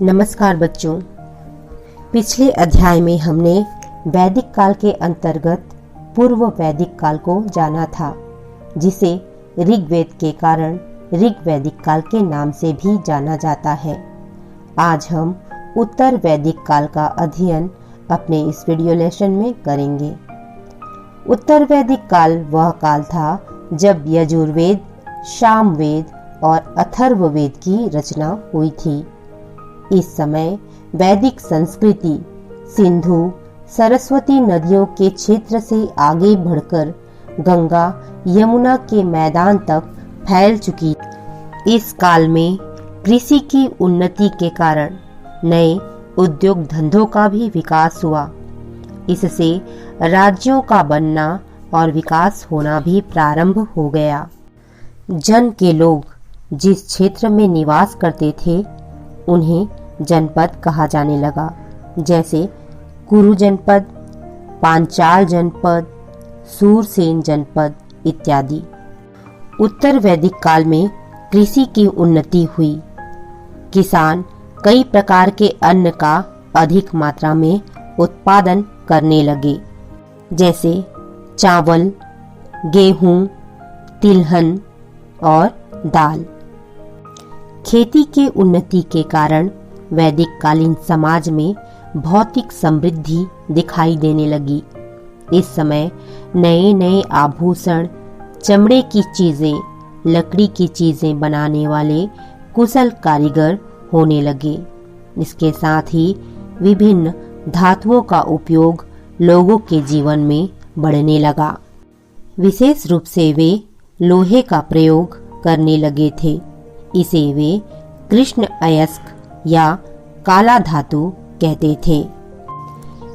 नमस्कार बच्चों। पिछले अध्याय में हमने वैदिक काल के अंतर्गत पूर्व वैदिक काल को जाना था, जिसे ऋग्वेद के कारण ऋग वैदिक काल के नाम से भी जाना जाता है। आज हम उत्तर वैदिक काल का अध्ययन अपने इस वीडियो लेसन में करेंगे। उत्तर वैदिक काल वह काल था जब यजुर्वेद, सामवेद और अथर्ववेद की रचना हुई थी। इस समय वैदिक संस्कृति सिंधु सरस्वती नदियों के क्षेत्र से आगे बढ़कर गंगा यमुना के मैदान तक फैल चुकी। इस काल में कृषि की उन्नति के कारण नए उद्योग धंधों का भी विकास हुआ। इससे राज्यों का बनना और विकास होना भी प्रारंभ हो गया। जन के लोग जिस क्षेत्र में निवास करते थे उन्हें जनपद कहा जाने लगा, जैसे कुरु जनपद, पांचाल जनपद, सूरसेन जनपद इत्यादि। उत्तर वैदिक काल में कृषि की उन्नति हुई। किसान कई प्रकार के अन्न का अधिक मात्रा में उत्पादन करने लगे, जैसे चावल, गेहूं, तिलहन और दाल। खेती के उन्नति के कारण वैदिक कालीन समाज में भौतिक समृद्धि दिखाई देने लगी। इस समय नए नए आभूषण, चमड़े की चीजें, लकड़ी की चीजें बनाने वाले कुशल कारीगर होने लगे। इसके साथ ही विभिन्न धातुओं का उपयोग लोगों के जीवन में बढ़ने लगा। विशेष रूप से वे लोहे का प्रयोग करने लगे थे। इसे वे कृष्ण अयस्क या काला धातु कहते थे।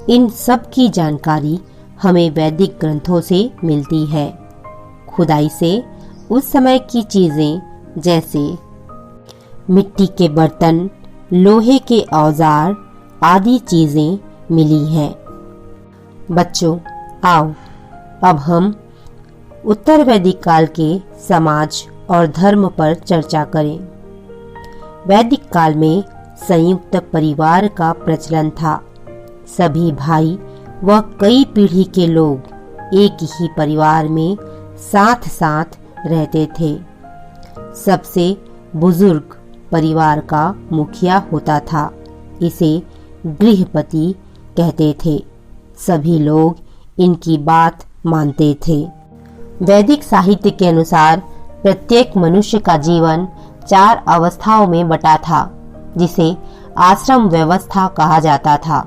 इन सब की जानकारी हमें वैदिक ग्रंथों से मिलती है। खुदाई से उस समय की चीजें जैसे मिट्टी के बर्तन, लोहे के औजार आदि चीजें मिली हैं। बच्चों, आओ अब हम उत्तर वैदिक काल के समाज और धर्म पर चर्चा करें। वैदिक काल में संयुक्त परिवार का प्रचलन था। सभी भाई व कई पीढ़ी के लोग एक ही परिवार में साथ साथ रहते थे। सबसे बुजुर्ग परिवार का मुखिया होता था। इसे गृहपति कहते थे। सभी लोग इनकी बात मानते थे। वैदिक साहित्य के अनुसार प्रत्येक मनुष्य का जीवन 4 अवस्थाओं में बटा था, जिसे आश्रम व्यवस्था कहा जाता था।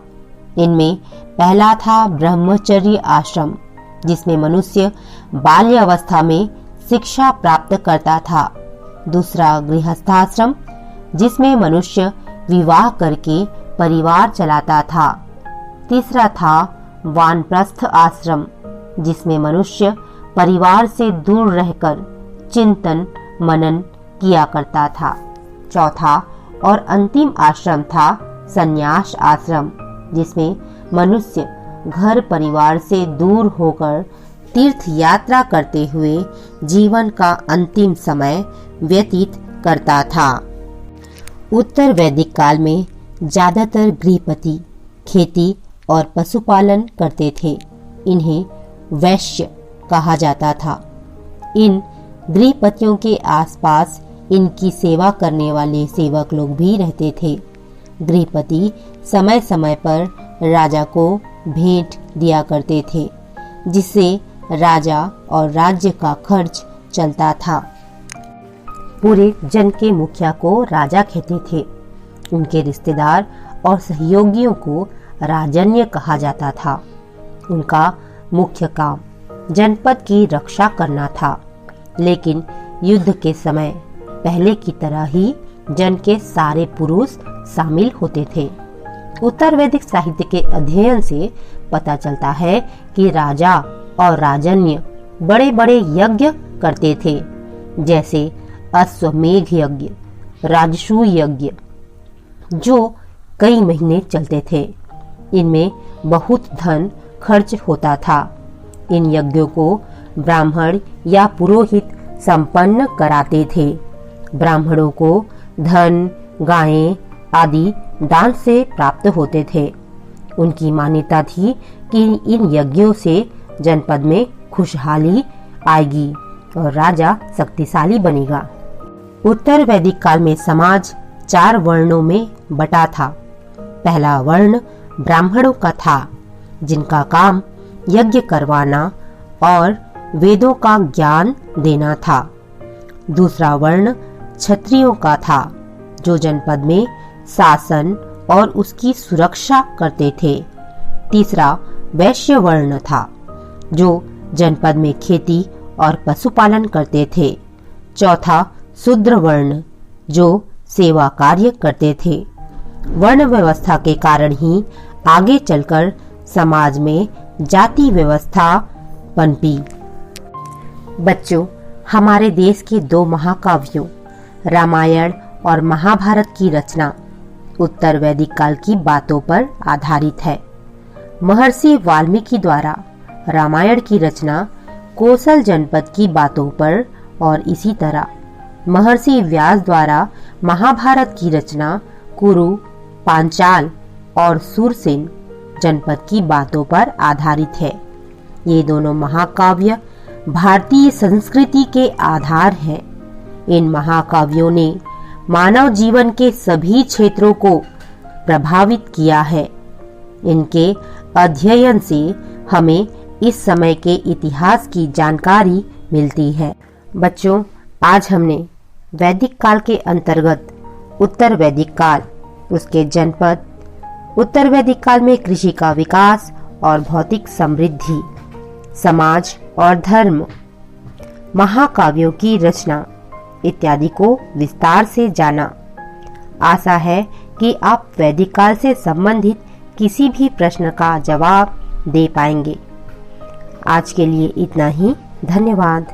इनमें पहला था ब्रह्मचर्य आश्रम, जिसमें मनुष्य बाल्यावस्था में शिक्षा प्राप्त करता था। दूसरा गृहस्थाश्रम, जिसमें मनुष्य विवाह करके परिवार चलाता था। तीसरा था वानप्रस्थ आश्रम, जिसमें मनुष्य परिवार से दूर रहकर चिंतन मनन किया करता था। चौथा और अंतिम आश्रम था संन्यास आश्रम, जिसमें मनुष्य घर परिवार से दूर होकर तीर्थ यात्रा करते हुए जीवन का अंतिम समय व्यतीत करता था। उत्तर वैदिक काल में ज्यादातर गृहपति खेती और पशुपालन करते थे। इन्हें वैश्य कहा जाता था। इन गृहपतियों के आसपास इनकी सेवा करने वाले सेवक लोग भी रहते थे। गृहपति समय समय पर राजा को भेंट दिया करते थे, जिससे राजा और राज्य का खर्च चलता था। पूरे जन के मुखिया को राजा कहते थे। उनके रिश्तेदार और सहयोगियों को राजन्य कहा जाता था। उनका मुख्य काम जनपद की रक्षा करना था, लेकिन युद्ध के समय पहले की तरह ही जन के सारे पुरुष शामिल होते थे। उत्तर वैदिक साहित्य के अध्ययन से पता चलता है कि राजा और राजन्य बड़े बड़े यज्ञ करते थे, जैसे अश्वमेघ यज्ञ, राजसूय यज्ञ, जो कई महीने चलते थे। इनमें बहुत धन खर्च होता था। इन यज्ञों को ब्राह्मण या पुरोहित संपन्न कराते थे। ब्राह्मणों को धन, गायें आदि दान से प्राप्त होते थे। उनकी मान्यता थी कि इन यज्ञों से जनपद में खुशहाली आएगी और राजा शक्तिशाली बनेगा। उत्तर वैदिक काल में समाज 4 वर्णों में बटा था। पहला वर्ण ब्राह्मणों का था, जिनका काम यज्ञ करवाना और वेदों का ज्ञान देना था। दूसरा वर्ण क्षत्रियों का था, जो जनपद में शासन और उसकी सुरक्षा करते थे। तीसरा वैश्य वर्ण था, जो जनपद में खेती और पशुपालन करते थे। चौथा शूद्र वर्ण, जो सेवा कार्य करते थे। वर्ण व्यवस्था के कारण ही आगे चलकर समाज में जाति व्यवस्था पनपी। बच्चों, हमारे देश के 2 महाकाव्यों रामायण और महाभारत की रचना उत्तर वैदिक काल की बातों पर आधारित है। महर्षि वाल्मीकि द्वारा रामायण की रचना कोसल जनपद की बातों पर और इसी तरह महर्षि व्यास द्वारा महाभारत की रचना कुरु, पांचाल और सूरसेन जनपद की बातों पर आधारित है। ये दोनों महाकाव्य भारतीय संस्कृति के आधार हैं। इन महाकाव्यों ने मानव जीवन के सभी क्षेत्रों को प्रभावित किया है। इनके अध्ययन से हमें इस समय के इतिहास की जानकारी मिलती है। बच्चों, आज हमने वैदिक काल के अंतर्गत उत्तर वैदिक काल, उसके जनपद, उत्तर वैदिक काल में कृषि का विकास और भौतिक समृद्धि, समाज और धर्म, महाकाव्यों की रचना इत्यादि को विस्तार से जाना। आशा है कि आप वैदिक काल से संबंधित किसी भी प्रश्न का जवाब दे पाएंगे। आज के लिए इतना ही। धन्यवाद।